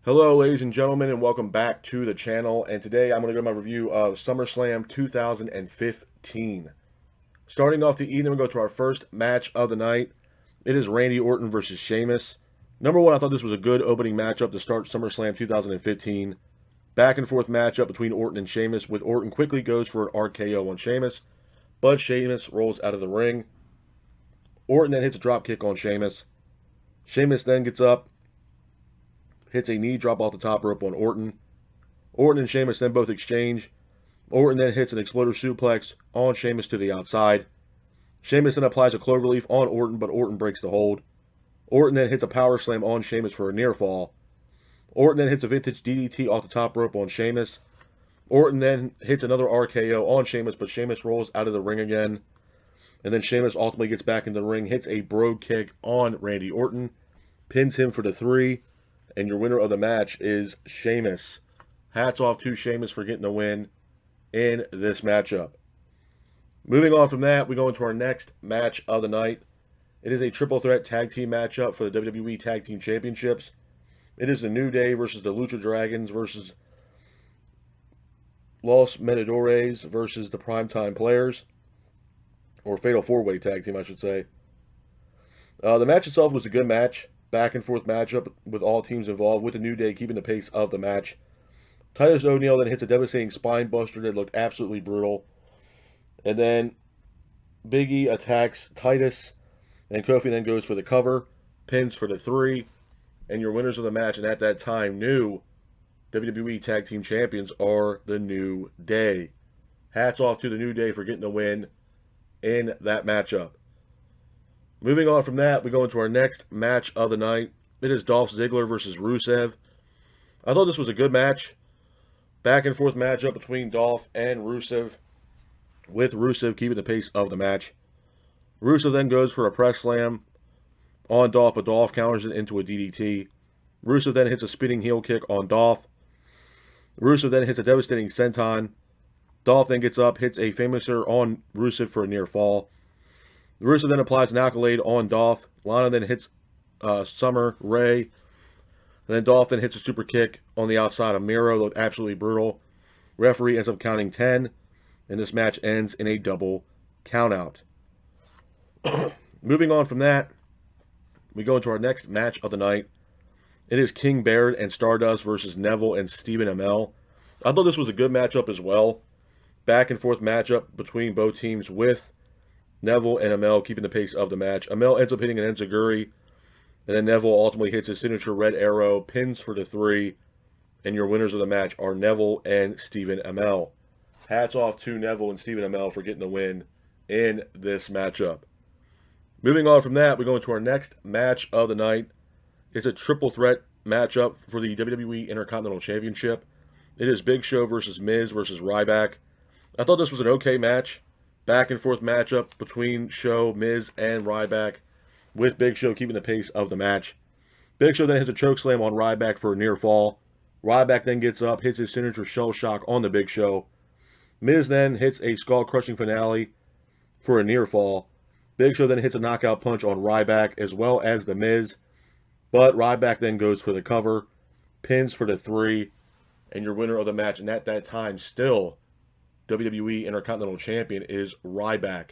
Hello, ladies and gentlemen, and welcome back to the channel. And today I'm going to go to my review of SummerSlam 2015. Starting off the evening, we go to our first match of the night. It is Randy Orton versus Sheamus. Number one, I thought this was a good opening matchup to start SummerSlam 2015. Back and forth matchup between Orton and Sheamus, with Orton quickly goes for an RKO on Sheamus, but Sheamus rolls out of the ring. Orton then hits a drop kick on Sheamus. Sheamus then gets up, hits a knee drop off the top rope on Orton. Orton and Sheamus then both exchange. Orton then hits an exploder suplex on Sheamus to the outside. Sheamus then applies a cloverleaf on Orton, but Orton breaks the hold. Orton then hits a power slam on Sheamus for a near fall. Orton then hits a vintage DDT off the top rope on Sheamus. Orton then hits another RKO on Sheamus, but Sheamus rolls out of the ring again. And then Sheamus ultimately gets back into the ring, hits a brogue kick on Randy Orton, pins him for the 3, and your winner of the match is Sheamus. Hats off to Sheamus for getting the win in this matchup. Moving on from that, we go into our next match of the night. It is a triple threat tag team matchup for the WWE Tag Team Championships. It is the New Day versus the Lucha Dragons versus Los Matadores versus the Primetime Players, or Fatal 4-Way Tag Team, I should say. The match itself was a good match. Back and forth matchup with all teams involved, with the New Day keeping the pace of the match. Titus O'Neil then hits a devastating spine buster that looked absolutely brutal. And then Big E attacks Titus, and Kofi then goes for the cover, pins for the 3, and your winners of the match, and at that time, new WWE Tag Team Champions are the New Day. Hats off to the New Day for getting the win in that matchup. Moving on from that, we go into our next match of the night. It is Dolph Ziggler versus Rusev. I thought this was a good match. Back and forth matchup between Dolph and Rusev, with Rusev keeping the pace of the match. Rusev then goes for a press slam on Dolph, but Dolph counters it into a DDT. Rusev then hits a spinning heel kick on Dolph. Rusev then hits a devastating senton. Dolph then gets up, hits a famouser on Rusev for a near fall. Rusev then applies an accolade on Dolph. Lana then hits Summer Rae. And then Dolph then hits a super kick on the outside of Miro. Looked absolutely brutal. Referee ends up counting 10. And this match ends in a double countout. Moving on from that, we go into our next match of the night. It is King Barrett and Stardust versus Neville and Stephen Amell. I thought this was a good matchup as well. Back and forth matchup between both teams, with Neville and Amell keeping the pace of the match. Amell ends up hitting an enziguri, and then Neville ultimately hits his signature red arrow, pins for the 3, and your winners of the match are Neville and Stephen Amell. Hats off to Neville and Stephen Amell for getting the win in this matchup. Moving on from that, we go into our next match of the night. It's a triple threat matchup for the WWE Intercontinental Championship. It is Big Show versus Miz versus Ryback. I thought this was an okay match. Back and forth matchup between Show, Miz, and Ryback, with Big Show keeping the pace of the match. Big Show then hits a chokeslam on Ryback for a near fall. Ryback then gets up, hits his signature shell shock on the Big Show. Miz then hits a skull crushing finale for a near fall. Big Show then hits a knockout punch on Ryback as well as the Miz, but Ryback then goes for the cover, pins for the 3, and your winner of the match, and at that time still WWE Intercontinental Champion, is Ryback.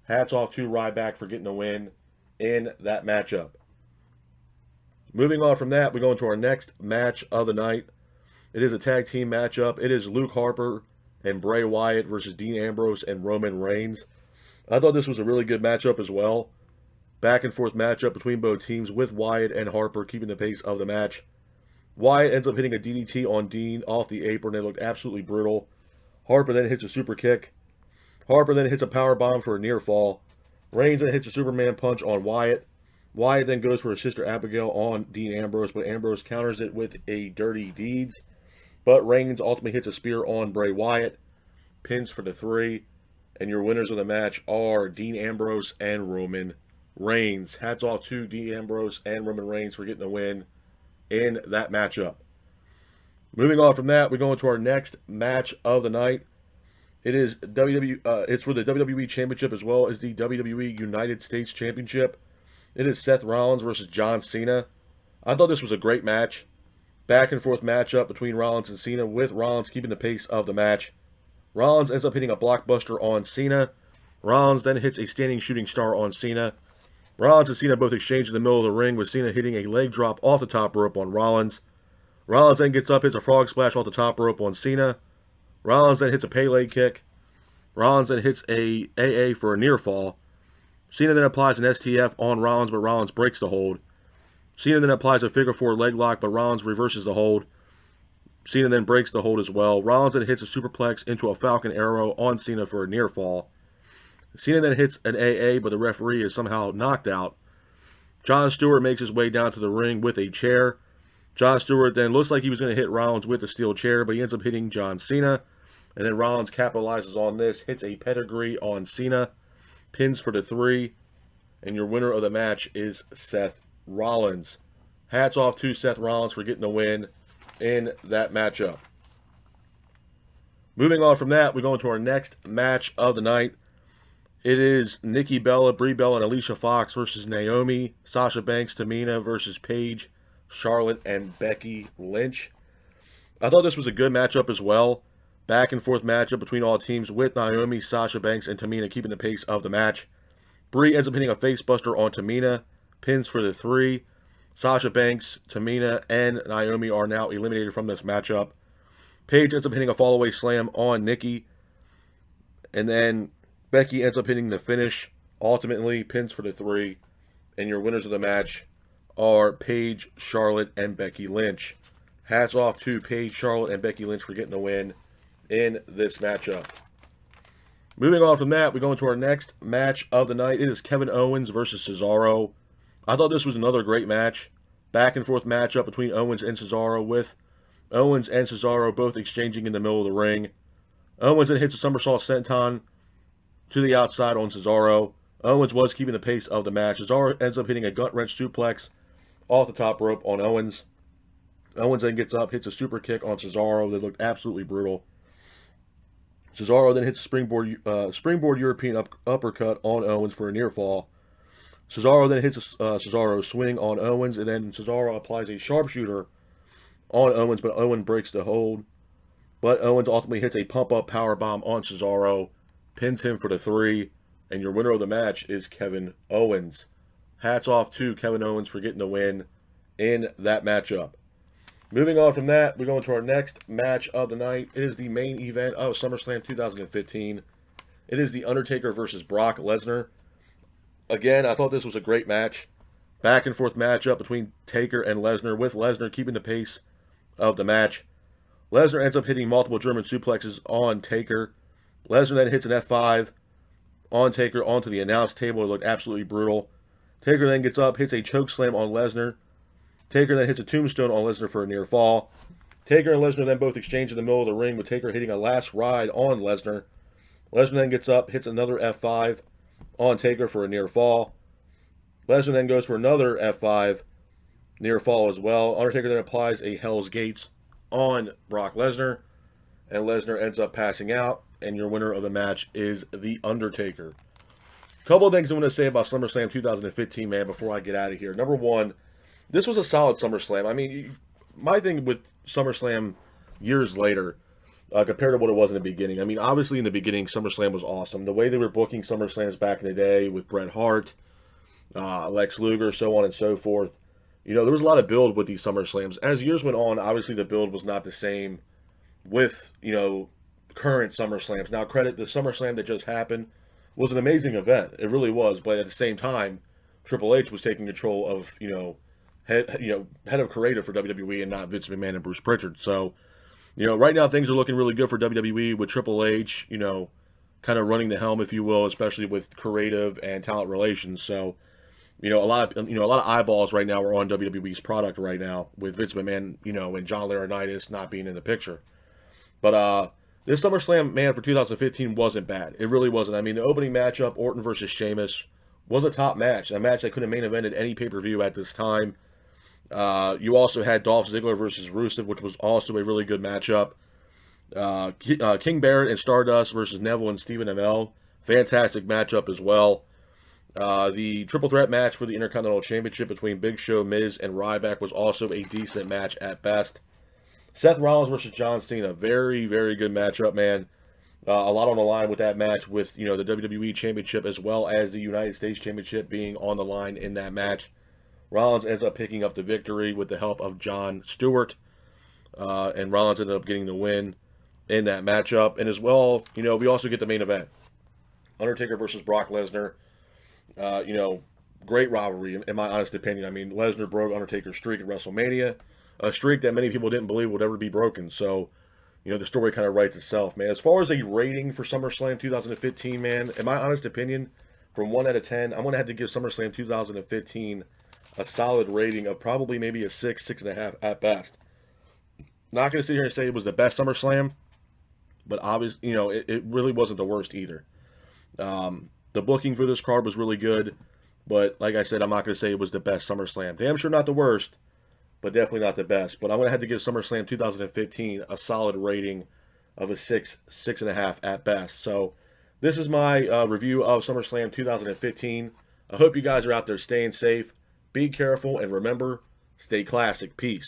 Hats off to Ryback for getting the win in that matchup. Moving on from that, we go into our next match of the night. It is a tag team matchup. It is Luke Harper and Bray Wyatt versus Dean Ambrose and Roman Reigns. I thought this was a really good matchup as well. Back and forth matchup between both teams, with Wyatt and Harper keeping the pace of the match. Wyatt ends up hitting a DDT on Dean off the apron. It looked absolutely brutal. Harper then hits a super kick. Harper then hits a power bomb for a near fall. Reigns then hits a Superman punch on Wyatt. Wyatt then goes for his sister Abigail on Dean Ambrose, but Ambrose counters it with a Dirty Deeds. But Reigns ultimately hits a spear on Bray Wyatt, pins for the 3, and your winners of the match are Dean Ambrose and Roman Reigns. Hats off to Dean Ambrose and Roman Reigns for getting the win in that matchup. Moving on from that, we go into our next match of the night. It is it's for the WWE Championship as well as the WWE United States Championship. It is Seth Rollins versus John Cena. I thought this was a great match. Back and forth matchup between Rollins and Cena, with Rollins keeping the pace of the match. Rollins ends up hitting a blockbuster on Cena. Rollins then hits a standing shooting star on Cena. Rollins and Cena both exchange in the middle of the ring, with Cena hitting a leg drop off the top rope on Rollins. Rollins then gets up, hits a frog splash off the top rope on Cena. Rollins then hits a Pele kick. Rollins then hits a AA for a near fall. Cena then applies an STF on Rollins, but Rollins breaks the hold. Cena then applies a figure four leg lock, but Rollins reverses the hold. Cena then breaks the hold as well. Rollins then hits a superplex into a Falcon Arrow on Cena for a near fall. Cena then hits an AA, but the referee is somehow knocked out. Jon Stewart makes his way down to the ring with a chair. Jon Stewart then looks like he was going to hit Rollins with the steel chair, but he ends up hitting John Cena. And then Rollins capitalizes on this, hits a pedigree on Cena, pins for the 3, and your winner of the match is Seth Rollins. Hats off to Seth Rollins for getting the win in that matchup. Moving on from that, we go into our next match of the night. It is Nikki Bella, Brie Bella, and Alicia Fox versus Naomi, Sasha Banks, Tamina versus Paige, Charlotte, and Becky Lynch. I thought this was a good matchup as well. Back and forth matchup between all teams, with Naomi, Sasha Banks, and Tamina keeping the pace of the match. Brie ends up hitting a facebuster on Tamina, pins for the 3. Sasha Banks, Tamina, and Naomi are now eliminated from this matchup. Paige ends up hitting a fallaway slam on Nikki, and then Becky ends up hitting the finish, ultimately pins for the 3, and your winners of the match are Paige, Charlotte, and Becky Lynch. Hats off to Paige, Charlotte, and Becky Lynch for getting the win in this matchup. Moving on from that, we go into our next match of the night. It is Kevin Owens versus Cesaro. I thought this was another great match. Back and forth matchup between Owens and Cesaro, with Owens and Cesaro both exchanging in the middle of the ring. Owens then hits a somersault senton to the outside on Cesaro. Owens was keeping the pace of the match. Cesaro ends up hitting a gut wrench suplex off the top rope on Owens. Owens then gets up, hits a super kick on Cesaro that looked absolutely brutal. Cesaro then hits a springboard European uppercut on Owens for a near fall. Cesaro then hits a Cesaro swing on Owens, and then Cesaro applies a sharpshooter on Owens, but Owens breaks the hold. But Owens ultimately hits a pump-up powerbomb on Cesaro, pins him for the 3, and your winner of the match is Kevin Owens. Hats off to Kevin Owens for getting the win in that matchup. Moving on from that, we go into our next match of the night. It is the main event of SummerSlam 2015. It is The Undertaker versus Brock Lesnar. Again, I thought this was a great match. Back and forth matchup between Taker and Lesnar, with Lesnar keeping the pace of the match. Lesnar ends up hitting multiple German suplexes on Taker. Lesnar then hits an F5 on Taker onto the announce table. It looked absolutely brutal. Taker then gets up, hits a chokeslam on Lesnar. Taker then hits a tombstone on Lesnar for a near fall. Taker and Lesnar then both exchange in the middle of the ring, with Taker hitting a last ride on Lesnar. Lesnar then gets up, hits another F5 on Taker for a near fall. Lesnar then goes for another F5 near fall as well. Undertaker then applies a Hell's Gates on Brock Lesnar, and Lesnar ends up passing out, and your winner of the match is The Undertaker. Couple of things I want to say about SummerSlam 2015, man, before I get out of here. Number one, this was a solid SummerSlam. I mean, my thing with SummerSlam years later, compared to what it was in the beginning. I mean, obviously in the beginning, SummerSlam was awesome. The way they were booking SummerSlams back in the day with Bret Hart, Lex Luger, so on and so forth. You know, there was a lot of build with these SummerSlams. As years went on, obviously the build was not the same with, you know, current SummerSlams. Now, credit the SummerSlam that just happened was an amazing event. It really was. But at the same time, Triple H was taking control of, head of creative for WWE, and not Vince McMahon and Bruce Pritchard. So, right now things are looking really good for WWE with Triple H, kind of running the helm, if you will, especially with creative and talent relations. So, a lot of eyeballs right now are on WWE's product right now, with Vince McMahon, and John Laurinaitis not being in the picture. But this SummerSlam, man, for 2015 wasn't bad. It really wasn't. I mean, the opening matchup, Orton versus Sheamus, was a top match. A match that could have main evented any pay-per-view at this time. You also had Dolph Ziggler versus Rusev, which was also a really good matchup. King Barrett and Stardust versus Neville and Stephen Amell. Fantastic matchup as well. The triple threat match for the Intercontinental Championship between Big Show, Miz, and Ryback was also a decent match at best. Seth Rollins versus John Cena, very, very good matchup, man. A lot on the line with that match, with the WWE Championship as well as the United States Championship being on the line in that match. Rollins ends up picking up the victory with the help of Jon Stewart, and Rollins ended up getting the win in that matchup. And as well, we also get the main event: Undertaker versus Brock Lesnar. Great rivalry in my honest opinion. I mean, Lesnar broke Undertaker's streak at WrestleMania, a streak that many people didn't believe would ever be broken. So, the story kind of writes itself, man. As far as a rating for SummerSlam 2015, man, in my honest opinion, from 1 out of 10, I'm going to have to give SummerSlam 2015 a solid rating of probably maybe a 6, 6.5 at best. Not going to sit here and say it was the best SummerSlam, but obviously, it really wasn't the worst either. The booking for this card was really good, but like I said, I'm not going to say it was the best SummerSlam. Damn sure not the worst, but definitely not the best. But I'm going to have to give SummerSlam 2015 a solid rating of a 6, 6.5 at best. So this is my review of SummerSlam 2015. I hope you guys are out there staying safe. Be careful, and remember, stay classic. Peace.